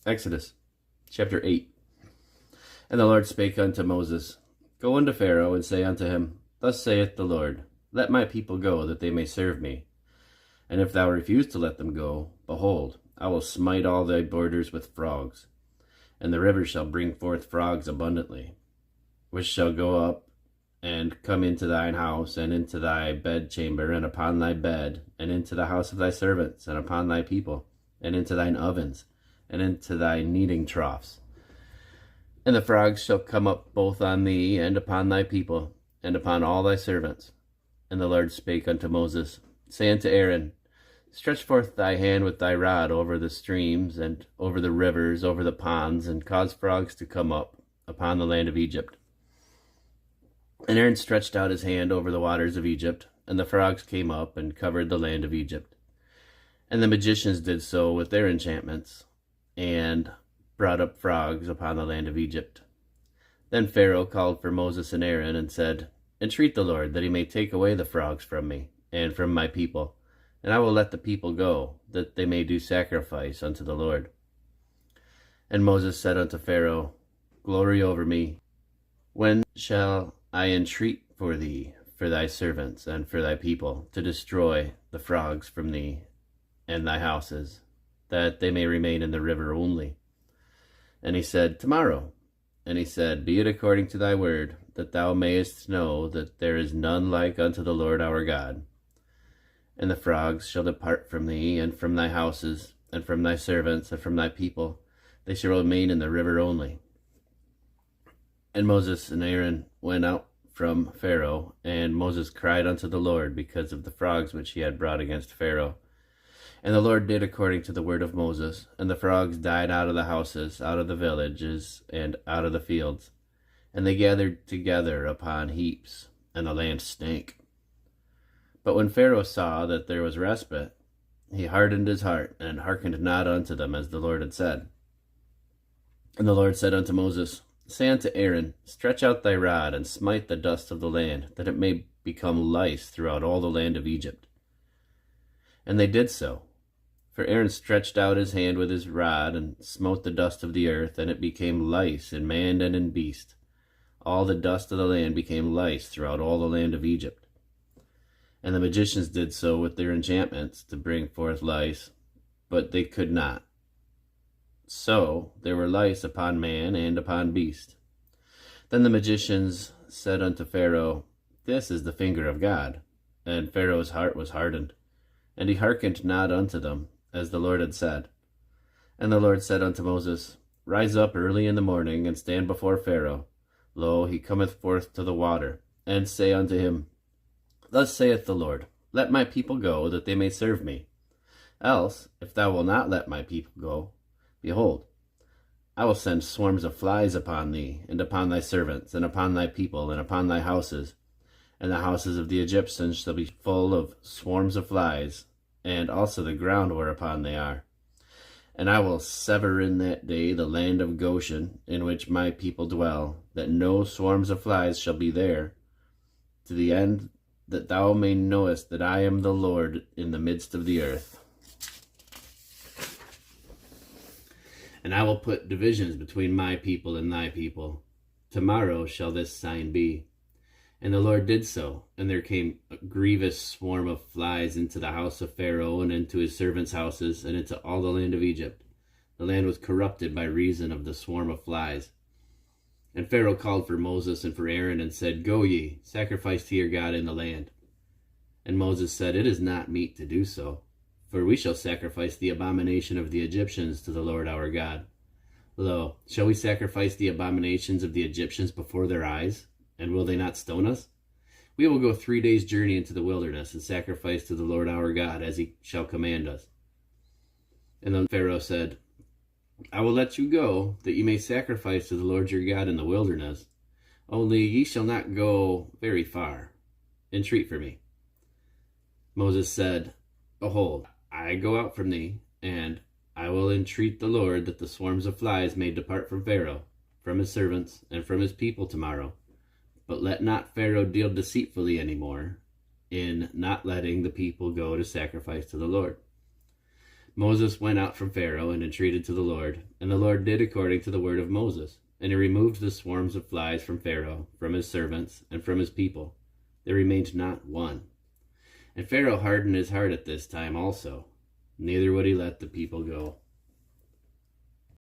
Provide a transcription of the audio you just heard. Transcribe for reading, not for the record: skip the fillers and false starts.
Exodus chapter 8. And the Lord spake unto Moses, Go unto Pharaoh, and say unto him, Thus saith the Lord, Let my people go, that they may serve me. And if thou refuse to let them go, behold, I will smite all thy borders with frogs, and the rivers shall bring forth frogs abundantly, which shall go up and come into thine house, and into thy bedchamber, and upon thy bed, and into the house of thy servants, and upon thy people, and into thine ovens, and into thy kneading troughs. And the frogs shall come up both on thee, and upon thy people, and upon all thy servants. And the Lord spake unto Moses, Say unto Aaron, Stretch forth thy hand with thy rod over the streams, and over the rivers, over the ponds, and cause frogs to come up upon the land of Egypt. And Aaron stretched out his hand over the waters of Egypt, and the frogs came up and covered the land of Egypt. And the magicians did so with their enchantments, and brought up frogs upon the land of Egypt. Then Pharaoh called for Moses and Aaron, and said, Entreat the Lord, that he may take away the frogs from me, and from my people, and I will let the people go, that they may do sacrifice unto the Lord. And Moses said unto Pharaoh, Glory over me, when shall I entreat for thee, for thy servants, and for thy people, to destroy the frogs from thee and thy houses, that they may remain in the river only? And he said, Tomorrow. And he said, Be it according to thy word, that thou mayest know that there is none like unto the Lord our God. And the frogs shall depart from thee, and from thy houses, and from thy servants, and from thy people. They shall remain in the river only. And Moses and Aaron went out from Pharaoh, and Moses cried unto the Lord because of the frogs which he had brought against Pharaoh. And the Lord did according to the word of Moses, and the frogs died out of the houses, out of the villages, and out of the fields. And they gathered together upon heaps, and the land stank. But when Pharaoh saw that there was respite, he hardened his heart, and hearkened not unto them, as the Lord had said. And the Lord said unto Moses, Say unto Aaron, Stretch out thy rod, and smite the dust of the land, that it may become lice throughout all the land of Egypt. And they did so. For Aaron stretched out his hand with his rod, and smote the dust of the earth, and it became lice in man and in beast. All the dust of the land became lice throughout all the land of Egypt. And the magicians did so with their enchantments, to bring forth lice, but they could not. So there were lice upon man and upon beast. Then the magicians said unto Pharaoh, This is the finger of God. And Pharaoh's heart was hardened, and he hearkened not unto them, as the Lord had said. And the Lord said unto Moses, Rise up early in the morning, and stand before Pharaoh. Lo, he cometh forth to the water. And say unto him, Thus saith the Lord, Let my people go, that they may serve me. Else, if thou wilt not let my people go, behold, I will send swarms of flies upon thee, and upon thy servants, and upon thy people, and upon thy houses. And the houses of the Egyptians shall be full of swarms of flies, and also the ground whereupon they are. And I will sever in that day the land of Goshen, in which my people dwell, that no swarms of flies shall be there, to the end that thou may knowest that I am the Lord in the midst of the earth. And I will put divisions between my people and thy people. Tomorrow shall this sign be. And the Lord did so, and there came a grievous swarm of flies into the house of Pharaoh, and into his servants' houses, and into all the land of Egypt. The land was corrupted by reason of the swarm of flies. And Pharaoh called for Moses and for Aaron, and said, Go ye, sacrifice to your God in the land. And Moses said, It is not meet to do so, for we shall sacrifice the abomination of the Egyptians to the Lord our God. Lo, shall we sacrifice the abominations of the Egyptians before their eyes? And will they not stone us? We will go 3 days' journey into the wilderness, and sacrifice to the Lord our God, as he shall command us. And then Pharaoh said, I will let you go, that ye may sacrifice to the Lord your God in the wilderness. Only ye shall not go very far. Entreat for me. Moses said, Behold, I go out from thee, and I will entreat the Lord that the swarms of flies may depart from Pharaoh, from his servants, and from his people tomorrow. But let not Pharaoh deal deceitfully any more, in not letting the people go to sacrifice to the Lord. Moses went out from Pharaoh and entreated to the Lord, and the Lord did according to the word of Moses. And he removed the swarms of flies from Pharaoh, from his servants, and from his people. There remained not one. And Pharaoh hardened his heart at this time also, neither would he let the people go.